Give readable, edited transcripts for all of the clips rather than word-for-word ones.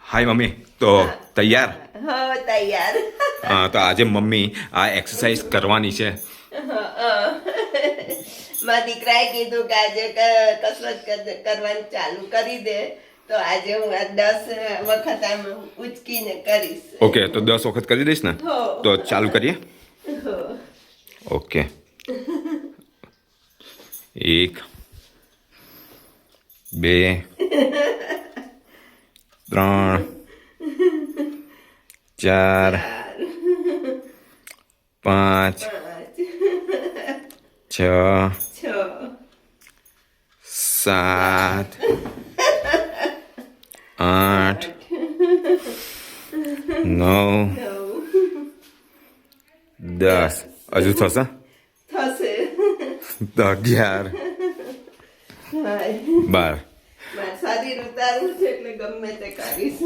Hi mummy, તો તૈયાર? હા તૈયાર. હા, તો આજે મમ્મી આ એક્સરસાઇઝ કરવાની છે. મારા દીકરાએ કીધું કે આજે કસરત કરવાનું ચાલુ કરી દે, તો આજે હું આ 10 વખત આમ ઉચકીને કરીશ. ઓકે, તો 10 વખત કરી દઈશ ને? હો. તો ચાલુ કરીએ. હો. ઓકે, 1 2 3 4 5 6 7 8 9 10. હજુ થશે? થશે. 11 12. મારે શરીર ઉતારવું છે એટલે ગમે તે કરીશ.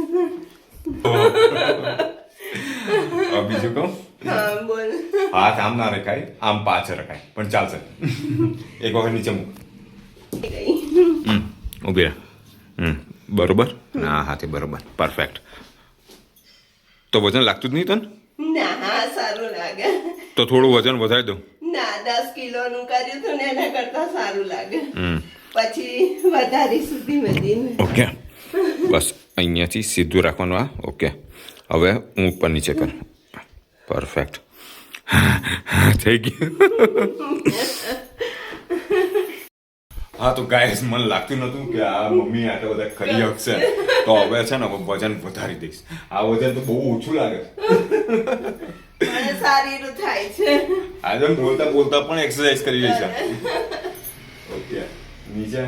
બીજું કહું? હા બોલ. હાથ આમ ના રખાય, આમ પાછળ રખાય, પણ ચાલશે. એક વખત નીચે મૂક. ઉભી રહે. બરોબર? ના, હાથે બરોબર, પરફેક્ટ. તો વજન લાગતું જ નહીં તને? ના, હા સારું લાગે. તો થોડું વજન વધારી દઉં. ના, 10 કિલોનું કર્યું હતું ને એના કરતા સારું લાગે. પછી વધારીશું ધીમે ધીમે. ઓકે, બસ અહીંયાથી સીધું રાખવાનું. આ ઓકે. હવે હું ઉપર નીચે કર. પરફેક્ટ. થઈ ગયું. હા, તો ગાઈસ, મને લાગતું નતું કે આ મમ્મી આટલા બધા કરી શકશે. તો હવે છે ને, હવે વજન વધારી દઈશ. આ વજન તો બહુ ઓછું લાગે. મને સારું થાય છે. આજે બોલતા બોલતા પણ એક્સરસાઇઝ કરી રહી છે. ઓકે, નીચે.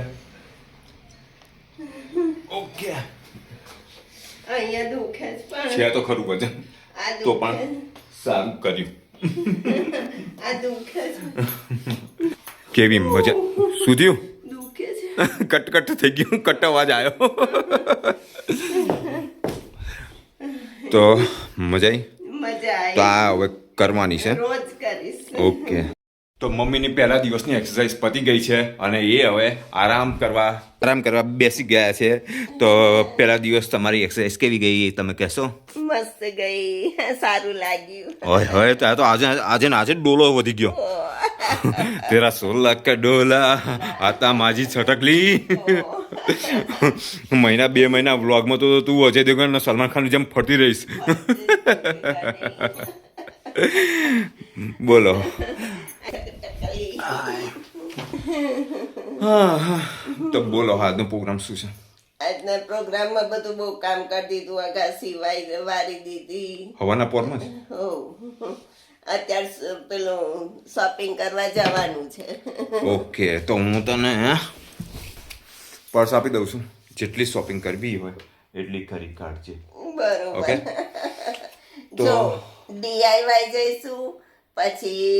ઓકે, અહીંયા દુખે છે તો ખરું વજન, તો પણ સારું કર્યું. આ દુખે છે. કેવી મજા. શું થયું? દુખે છે. કટ થઈ ગયું, કટ અવાજ આવ્યો. તો મજા આવી? મજા તો આવી. આ હવે કરવાની છે. રોજ કરીશ. ઓકે, તો મમ્મીની પહેલા દિવસની એક્સરસાઇઝ પતી ગઈ છે અને એ હવે આરામ કરવા બેસી ગયા છે. તો પહેલા દિવસ તમારી એક્સરસાઇઝ કેવી ગઈ તમે કહેશો? મસ્ત ગઈ, સારું લાગ્યું. હવે તો આજે ને આજે ડોલો વધી ગયો. તેરા 16 का डोला आता माझी છટકલી. મહિના 2 મહિના વ્લોગમાં તો તું અજય દેવગન અને સલમાન ખાન જેમ ફરતી રહીશ. બોલો. તો બોલો, આજનો પ્રોગ્રામ શું છે? આજના પ્રોગ્રામમાં બધું બહુ કામ કરી દીધું. અગાસી વારી દીધી. હવાના પોરમાં જ? હો. અત્યારે પેલું શોપિંગ કરવા જવાનું છે. ઓકે, તો હું તને પર્સ આપી દઉં છું. જેટલી શોપિંગ કરવી હોય એટલી કરી કાઢજે. બરોબર. ઓકે, તો જો ડીઆઈવાય જઈશું, પછી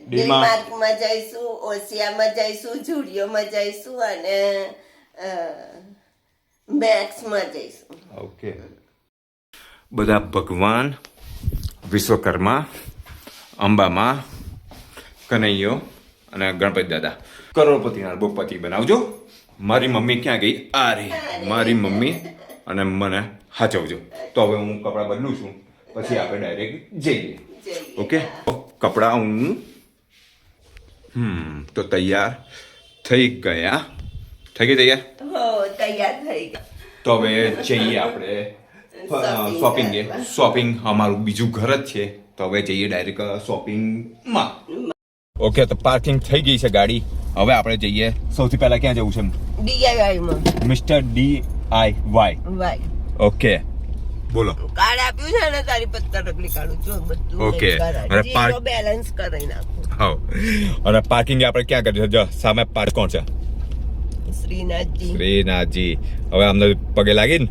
ડીમાર્ટમાં જઈશું, ઓસિયામાં જઈશું, જુડિયોમાં જઈશું અને મેક્સમાં જઈશું. ઓકે. બધા ભગવાન, વિશ્વકર્મા, અંબામાં, કનૈયો અને ગણપતિ દાદા કરોડપતિના બપતિ બનાવજો. મારી મમ્મી ક્યાં ગઈ? આ રે મારી મમ્મી, અને મને હાચવજો. તો હવે હું કપડાં બદલું છું, પછી આપણે ડાયરેક્ટ જઈએ. ઓકે, કપડાં હું તો તૈયાર થઈ ગયા. થઈ ગઈ તૈયાર? હો, તૈયાર થઈ ગયા. તો હવે જઈએ આપણે શોપિંગ. અમારું બીજું ઘર જ છે, તો હવે જઈએ ડાયરેક્ટ શોપિંગમાં. ઓકે, તો પાર્કિંગ થઈ ગઈ છે ગાડી. હવે આપણે જઈએ. સૌથી પહેલા ક્યાં જવું છે? ડીઆઈવાયમાં. Mister DIY. વાય. ઓકે, બોલો. કાર્ડ આપ્યું છે ને, તારી પત્તા રકલી કાઢું છું બધું. ઓકે. અને બેલેન્સ કરી નાખું. હા, અને પાર્કિંગ આપણે ક્યાં કરીએ? જો સામે પાર્ક કોણ છે? શ્રીનાથજી. હવે અમને પગે લાગીને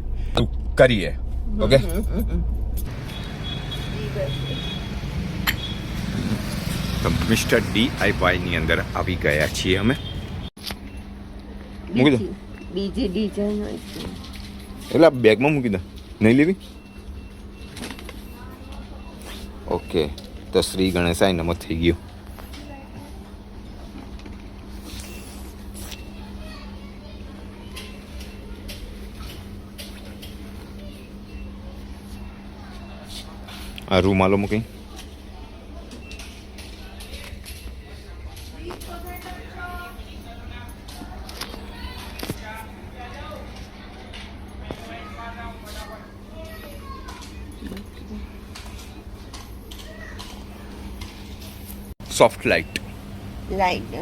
કરીએ. ઓકે, તો મિસ્ટર DIY ની અંદર આવી ગયા છીએ અમે. મૂકી દો. બીજી ડિઝાઇન હોય છે એટલે બેગમાં મૂકી દો. નહીં લેવી? ઓકે, તો શ્રી ગણેશાય નમઃ થઈ ગયું. આ રૂમાલો મૂકી સોફ્ટ લાઇટ લાઈટ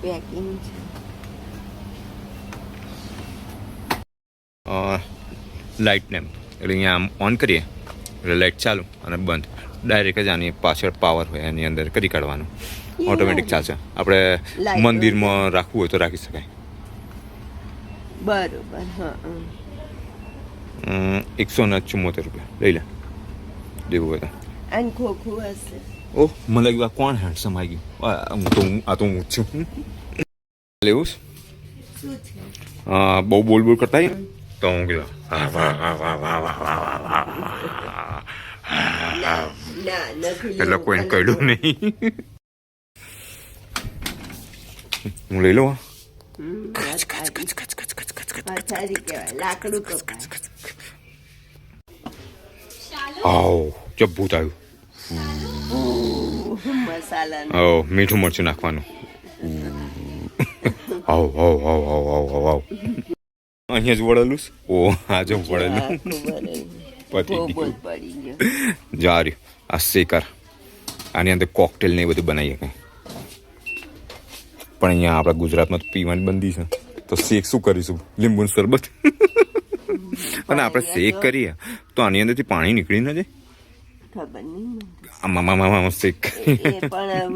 પેકિંગ છે. લાઇટ લેમ્પ એટલે અહીંયા આમ ઓન કરીએ એટલે લાઇટ ચાલુ અને બંધ ડાયરેક્ટ જ આની પાછળ પાવર હોય એની અંદર કરી કાઢવાનું ઓટોમેટિક ચાલશે આપણે મંદિરમાં રાખવું હોય તો રાખી શકાય. બરોબર. હા 174 લઈ લે દેવું હોય તો. અને ખોખું હશે. ઓહ મને લાગ્યું આ કોણ હેન્ડસમ આવી ગયું. આ તો હું છું લેવું શું છે? બહુ બોલ બોલ કરતા તો હું કીધું ના નથી એટલે કોઈને કહ્યું નહીં. હું લઈ લઉં. લાકડું તો આવ જબ્બું થયું. મસાલા ઓ મીઠું મરચું નાખવાનું. આવ આવ આવ આવ આવ આવ આવ અહીંયા જ વળેલું. ઓ આ જો વળેલું પતી ગયું. જા રહ્યું આ શેકર. આની અંદર કોકટેલ ને એ બધું બનાવીએ કંઈ પણ અહીંયા આપણા ગુજરાતમાં તો પીવાની બંધી છે તો શેક શું કરીશું? લીંબુનું શરબત. અને આપણે શેક કરીએ તો આની અંદરથી પાણી નીકળી ન જાય. ખબર નહીં. આમાં શેક પણ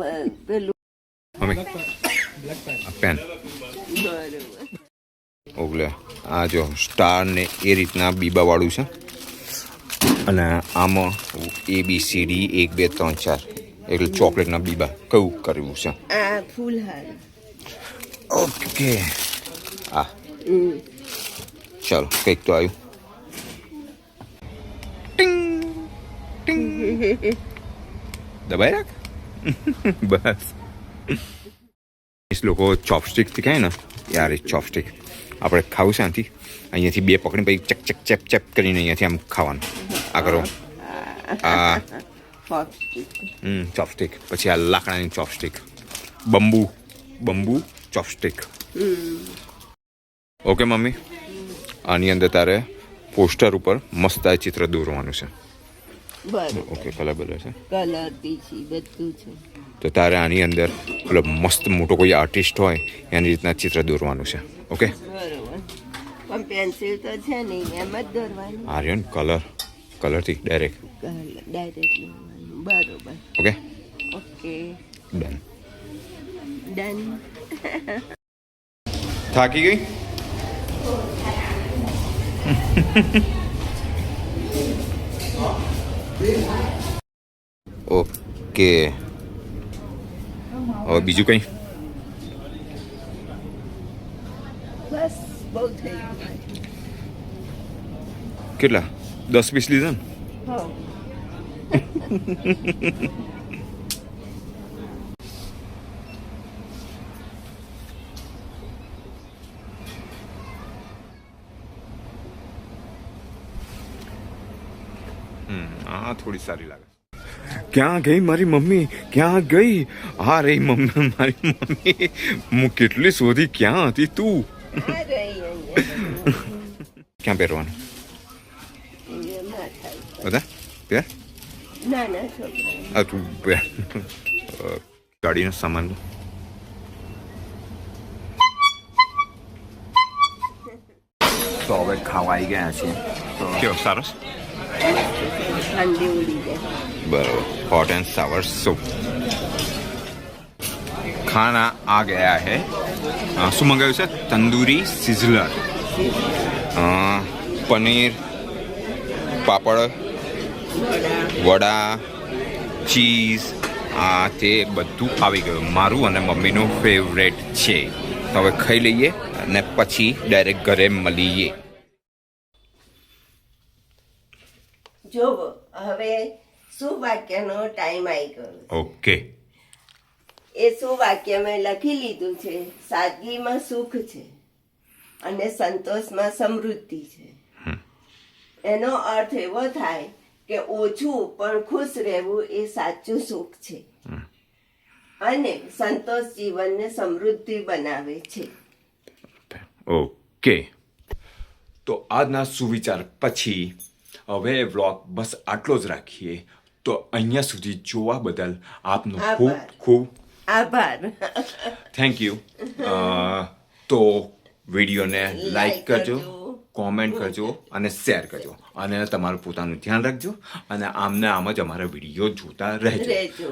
પેલું પેન બરોબર. ઓગલે આ જો સ્ટાર ને એ રીતના બીબાવાળું છે અને આમાં ABCD 1 2 3 4 એટલે ચોકલેટના બીબા કયું કર્યું છે. આ ફૂલહાર. ઓકે હા ચાલો કંઈક તો આવ્યું. દબાઈ રાખ બસ. લોકો ચોપસ્ટિકથી ખાય ને યાર એ ચોપસ્ટિક આપણે ખાવું શાંતિ અહીંયાથી બે પકડીને પછી ચક ચક ચેપ ચેપ કરીને અહીંયાથી આમ ખાવાનું. આ કરો આ ચોપસ્ટિક. પછી આ લાકડાની chopstick bamboo chopstick. Okay mummy આની અંદર તારે પોસ્ટર ઉપર મસ્ત આ ચિત્ર દોરવાનું છે. બરોબર. ઓકે કલર બલર છે કલર ટીસી બધું છે. તો તારે આની અંદર પેલો મસ્ત મોટો કોઈ આર્ટિસ્ટ હોય એની રીતના ચિત્ર દોરવાનું છે. ઓકે બરોબર. પણ પેન્સિલ તો છે નહીં એમ જ દોરવાનું. આર્યન કલરથી ડાયરેક્ટ. ડાયરેક્ટ બરોબર. Okay okay done. ડન. થાકી ગઈ? ઓકે હવે બીજું કંઈ? બસ બહુ થઈ ગયું. કેટલા 10 પીસ લીધા ને? હા. હા થોડી સારી લાગે. ક્યાં ગઈ મારી મમ્મી? ક્યાં ગઈ? હા રે મમ્મી મારી મમ્મી હું કેટલી શોધી. ક્યાં હતી તું? આ રહી અહીંયા. ક્યાં પહેરવાનું અહીંયા ના થાય. બધા પહેર. નાના છોકરા. આ તું પહેર. ગાડીનો સામાન તો હવે ખાવા આવી ગયા છીએ. કેવો સરસ ઠંડી ઉડી જાય. बराबर हॉट एंड सावर सूप खाना आ गया है. શું મંગાવ્યું છે? તંદૂરી સિઝલર, પનીર, પાપડ, વડા, ચીઝ, આ તે બધું આવી ગયું. મારું અને મમ્મીનું ફેવરેટ છે. તો હવે ખાઈ લઈએ અને પછી ડાયરેક્ટ ઘરે મળીએ. જોવો હવે શું વાક્યનો ટાઈમ આવી ગયો. ઓકે એ શું વાક્ય મેં લખી લીધું છે. સાદગીમાં સુખ છે અને સંતોષમાં સમૃદ્ધિ છે. એનો અર્થ એવો થાય કે ઓછું પણ ખુશ રહેવું એ સાચું સુખ છે અને સંતોષ જીવનને સમૃદ્ધિ બનાવે છે. ઓકે, તો આજના સુવિચાર પછી હવે વ્લોગ બસ આટલો જ રાખીએ. તો અહીંયા સુધી જોવા બદલ આપનો ખૂબ આભાર. ખૂબ આભાર. Thank you. તો વિડીયોને લાઈક કરજો, કોમેન્ટ કરજો અને શેર કરજો અને તમારું પોતાનું ધ્યાન રાખજો અને આમને આમ જ અમારા વિડીયો જોતા રહેજો.